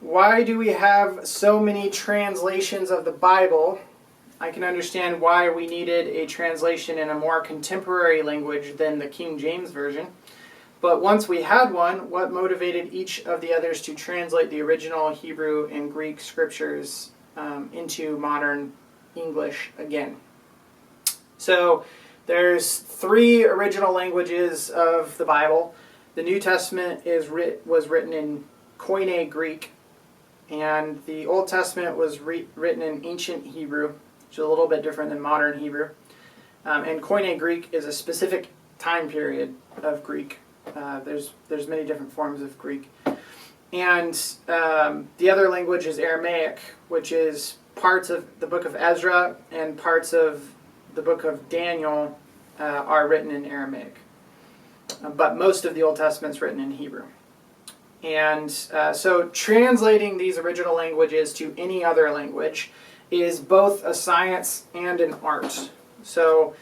Why do we have so many translations of the Bible? I can understand why we needed a translation in a more contemporary language than the King James Version. But once we had one, what motivated each of the others to translate the original Hebrew and Greek scriptures into modern English again? So there's three original languages of the Bible. The New Testament was written in Koine Greek, and the Old Testament was written in ancient Hebrew, which is a little bit different than modern Hebrew. And Koine Greek is a specific time period of Greek. There's many different forms of Greek. And the other language is Aramaic, which is parts of the book of Ezra and parts of the book of Daniel are written in Aramaic. But most of the Old Testament is written in Hebrew. And so translating these original languages to any other language is both a science and an art. So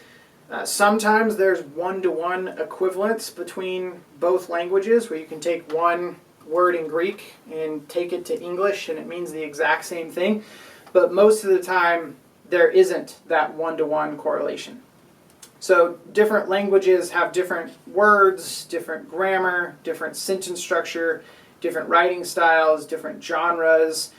sometimes there's one-to-one equivalence between both languages, where you can take one word in Greek and take it to English and it means the exact same thing. But most of the time there isn't that one-to-one correlation. So different languages have different words, different grammar, different sentence structure, different writing styles, different genres,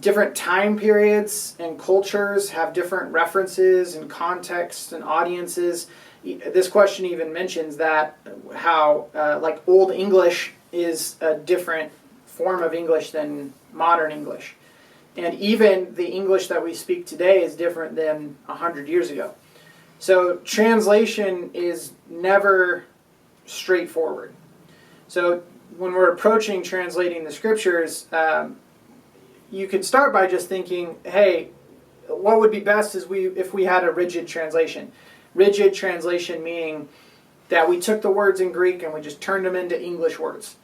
different time periods and cultures have different references and contexts and audiences. This question even mentions that how like Old English is a different form of English than modern English. And even the English that we speak today is different than 100 years ago. So translation is never straightforward. So when we're approaching translating the scriptures, you could start by just thinking, hey, what would be best is if we had a rigid translation. Rigid translation meaning that we took the words in Greek and we just turned them into English words.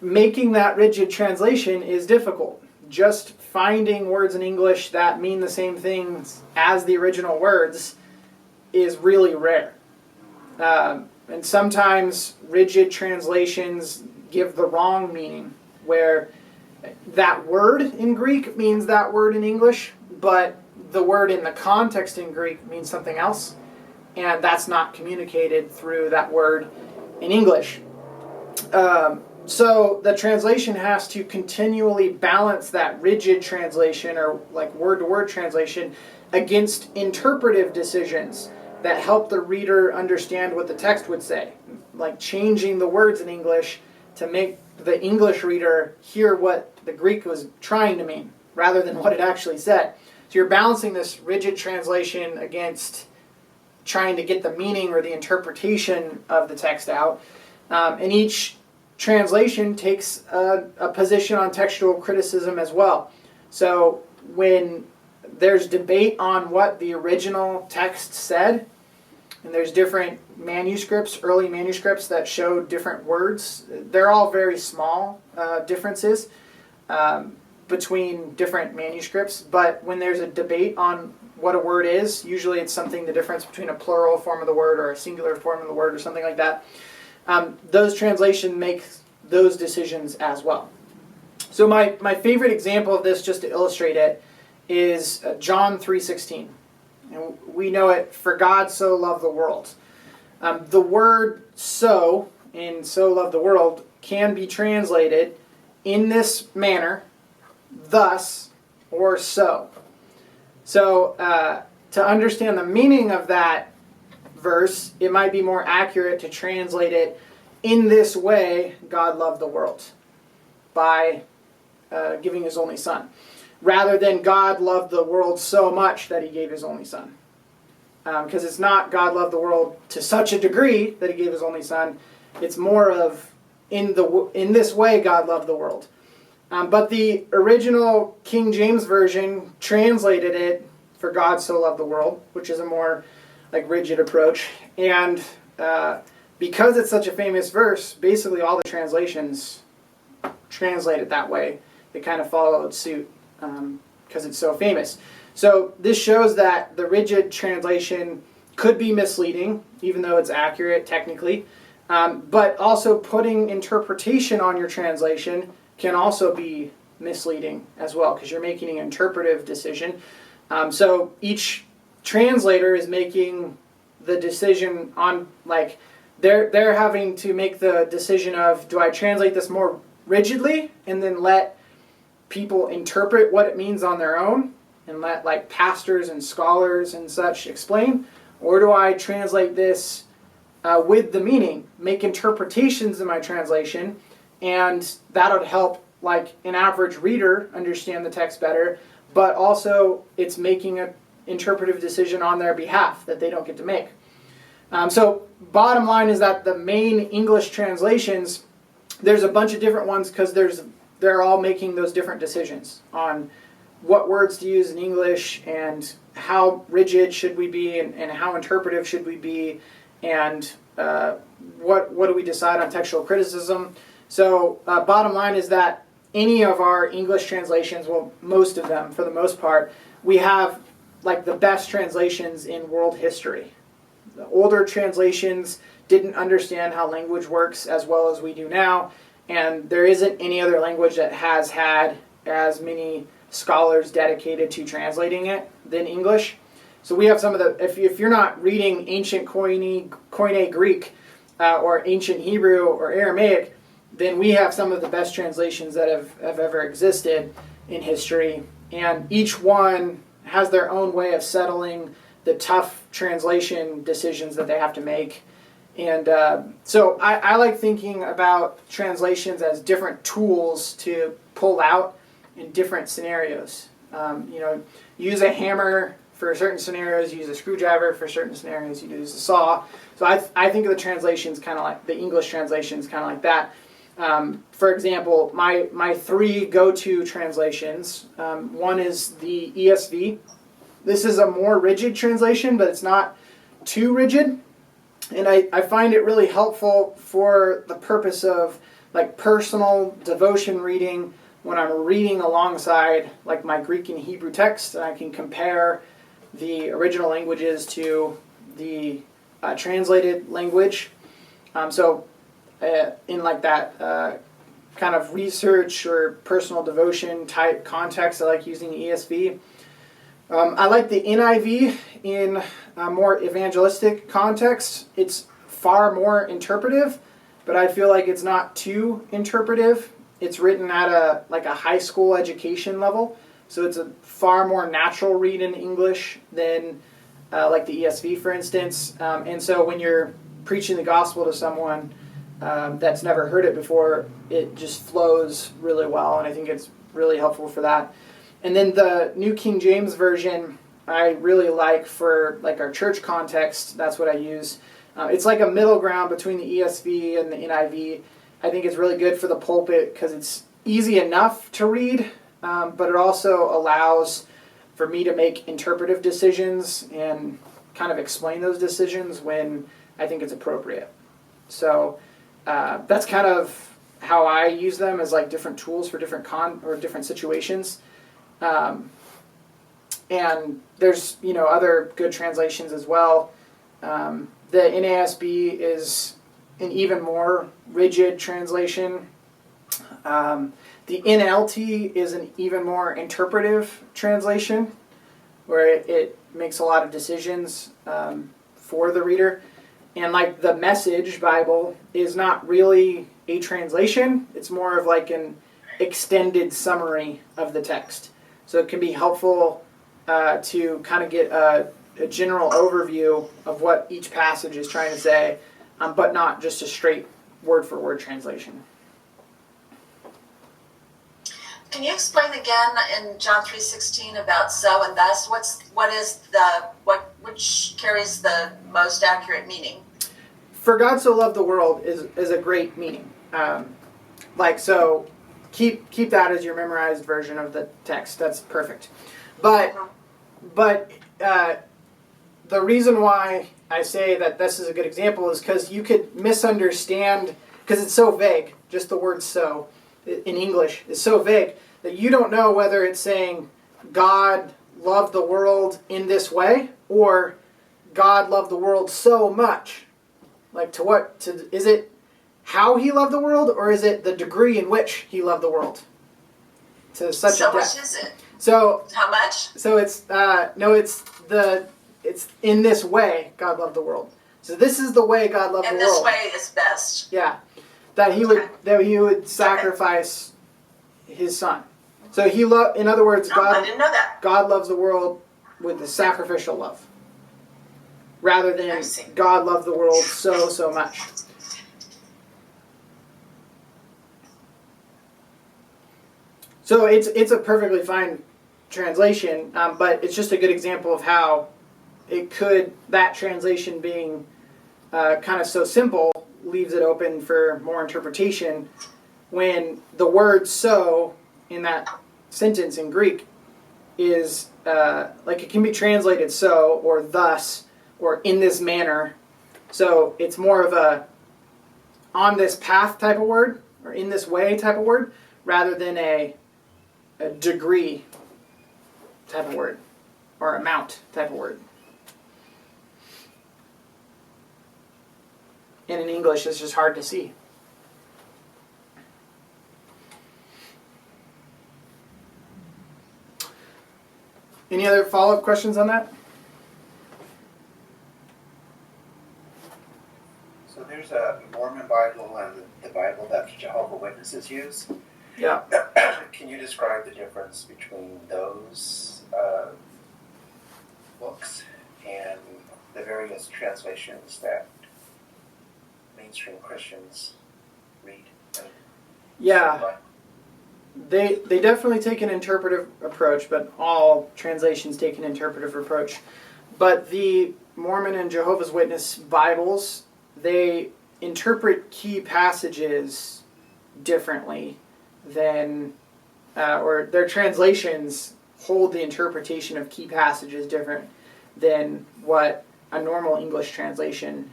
Making that rigid translation is difficult. Just finding words in English that mean the same things as the original words is really rare. And sometimes rigid translations give the wrong meaning, where that word in Greek means that word in English, but the word in the context in Greek means something else, and that's not communicated through that word in English. So the translation has to continually balance that rigid translation, or like word-to-word translation, against interpretive decisions that help the reader understand what the text would say, like changing the words in English to make the English reader hear what the Greek was trying to mean, rather than what it actually said. So you're balancing this rigid translation against trying to get the meaning or the interpretation of the text out. And each translation takes a position on textual criticism as well. So when there's debate on what the original text said, and there's different manuscripts, early manuscripts that show different words, they're all very small differences between different manuscripts. But when there's a debate on what a word is, usually it's the difference between a plural form of the word or a singular form of the word or something like that. Those translations make those decisions as well. So my favorite example of this, just to illustrate it, is John 3:16. And we know it, for God so loved the world. The word so, in so loved the world, can be translated in this manner, thus, or so. So to understand the meaning of that verse, it might be more accurate to translate it, in this way God loved the world, by giving his only son, rather than God loved the world so much that he gave his only son. Because it's not God loved the world to such a degree that he gave his only son. It's more of in this way God loved the world. But the original King James Version translated it, for God so loved the world, which is a more like rigid approach. And because it's such a famous verse, basically all the translations translate it that way. They kind of followed suit because it's so famous. So this shows that the rigid translation could be misleading, even though it's accurate technically. But also putting interpretation on your translation can also be misleading as well, because you're making an interpretive decision. So each translator is making the decision on, like, they're having to make the decision of, do I translate this more rigidly and then let people interpret what it means on their own and let, like, pastors and scholars and such explain, or do I translate this with the meaning, make interpretations in my translation, and that would help, like, an average reader understand the text better, but also it's making an interpretive decision on their behalf that they don't get to make. So bottom line is that the main English translations, there's a bunch of different ones because they're all making those different decisions on what words to use in English and how rigid should we be and how interpretive should we be, and what do we decide on textual criticism. So bottom line is that any of our English translations, well, most of them for the most part, we have, like, the best translations in world history. The older translations didn't understand how language works as well as we do now, and there isn't any other language that has had as many scholars dedicated to translating it than English. So we have some of the, if you're not reading ancient Koine Greek or ancient Hebrew or Aramaic, then we have some of the best translations that have ever existed in history. And each one has their own way of settling the tough translation decisions that they have to make. And so I like thinking about translations as different tools to pull out in different scenarios. Use a hammer for certain scenarios, use a screwdriver for certain scenarios, you use a saw. So I think of the translations kind of like, the English translations kind of like that. For example, my three go-to translations, one is the ESV. This is a more rigid translation, but it's not too rigid. And I find it really helpful for the purpose of, like, personal devotion reading when I'm reading alongside, like, my Greek and Hebrew text, and I can compare the original languages to the translated language. In like that kind of research or personal devotion type context, I like using the ESV. I like the NIV in a more evangelistic context. It's far more interpretive, but I feel like it's not too interpretive. It's written at a high school education level, so it's a far more natural read in English than like the ESV, for instance. And so when you're preaching the gospel to someone that's never heard it before, it just flows really well, and I think it's really helpful for that. And then the New King James Version, I really like for, like, our church context. That's what I use. It's like a middle ground between the ESV and the NIV. I think it's really good for the pulpit because it's easy enough to read, but it also allows for me to make interpretive decisions and kind of explain those decisions when I think it's appropriate. So that's kind of how I use them, as, like, different tools for different different situations. And there's, other good translations as well. The NASB is an even more rigid translation. The NLT is an even more interpretive translation, where it makes a lot of decisions for the reader. And, like, the Message Bible is not really a translation. It's more of like an extended summary of the text. So it can be helpful to kind of get a general overview of what each passage is trying to say, but not just a straight word-for-word translation. Can you explain again in John 3:16 about so and thus? Which carries the most accurate meaning? For God so loved the world is a great meaning. So keep that as your memorized version of the text. That's perfect. But the reason why I say that this is a good example is because you could misunderstand, because it's so vague. Just the word "so" in English is so vague that you don't know whether it's saying God loved the world in this way or God loved the world so much. Like, is it how he loved the world, or is it the degree in which he loved the world? To such So a depth. much is it? So How much? so it's it's in this way God loved the world. So this is the way God loved the And world. this way is best. Yeah, that he would sacrifice his son. So he loved. In other words, Oh, I didn't know that. God loves the world with the sacrificial love, rather I than see. God loved the world so much. So it's a perfectly fine translation, but it's just a good example of how that translation being kind of so simple leaves it open for more interpretation, when the word "so" in that sentence in Greek is it can be translated "so" or "thus" or "in this manner." So it's more of a "on this path" type of word, or "in this way" type of word, rather than a degree type of word, or amount type of word. And in English, it's just hard to see. Any other follow-up questions on that? So there's a Mormon Bible and the Bible that Jehovah's Witnesses use. Yeah. Can you describe the difference between those books and the various translations that mainstream Christians read? Yeah. They definitely take an interpretive approach, but all translations take an interpretive approach. But the Mormon and Jehovah's Witness Bibles, they interpret key passages differently than, or their translations hold the interpretation of key passages different than what a normal English translation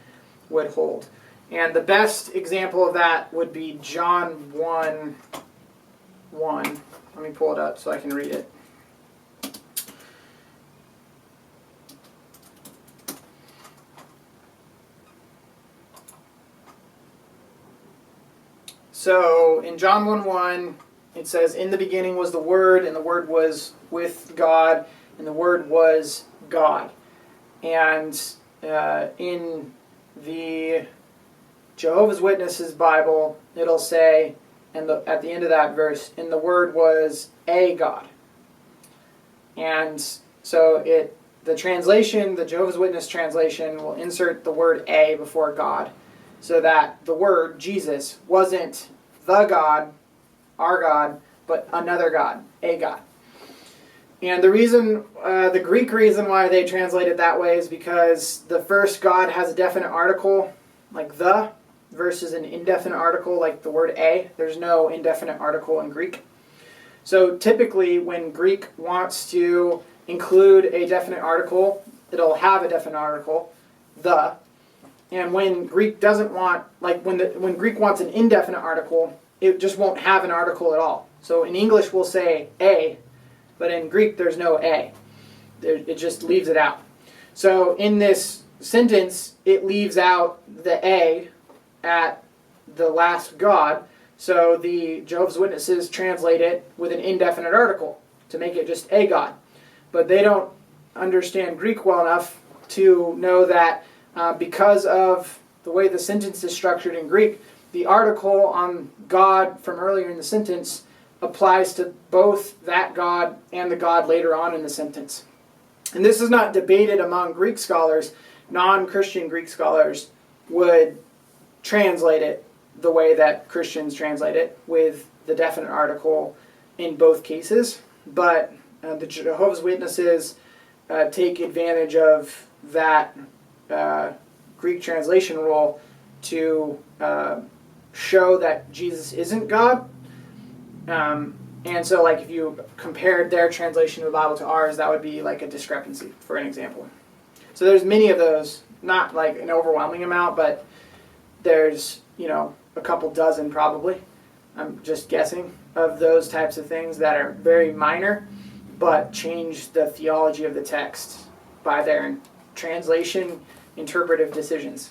would hold. And the best example of that would be John 1:1. Let me pull it up so I can read it. So in John 1:1, it says, "In the beginning was the Word, and the Word was with God, and the Word was God." And in the Jehovah's Witnesses Bible, it'll say, at the end of that verse, "and the Word was a God." And so the translation, the Jehovah's Witness translation, will insert the word "a" before God, so that the Word, Jesus, wasn't the God, our God, but another God, a God. And the reason, the Greek reason why they translate it that way is because the first God has a definite article, like "the," versus an indefinite article like the word "a." There's no indefinite article in Greek. So typically when Greek wants to include a definite article, it'll have a definite article, "the." And when Greek doesn't want, when Greek wants an indefinite article, it just won't have an article at all. So in English we'll say "a," but in Greek there's no "a." It just leaves it out. So in this sentence, it leaves out the "a" at the last God, so the Jehovah's Witnesses translate it with an indefinite article to make it just "a God." But they don't understand Greek well enough to know that because of the way the sentence is structured in Greek, the article on God from earlier in the sentence applies to both that God and the God later on in the sentence. And this is not debated among Greek scholars. Non-Christian Greek scholars would translate it the way that Christians translate it, with the definite article in both cases. But the Jehovah's Witnesses take advantage of that Greek translation rule to show that Jesus isn't God. And so if you compared their translation of the Bible to ours, that would be like a discrepancy, for an example. So there's many of those, not like an overwhelming amount, but there's, a couple dozen probably, I'm just guessing, of those types of things that are very minor, but change the theology of the text by their translation interpretive decisions.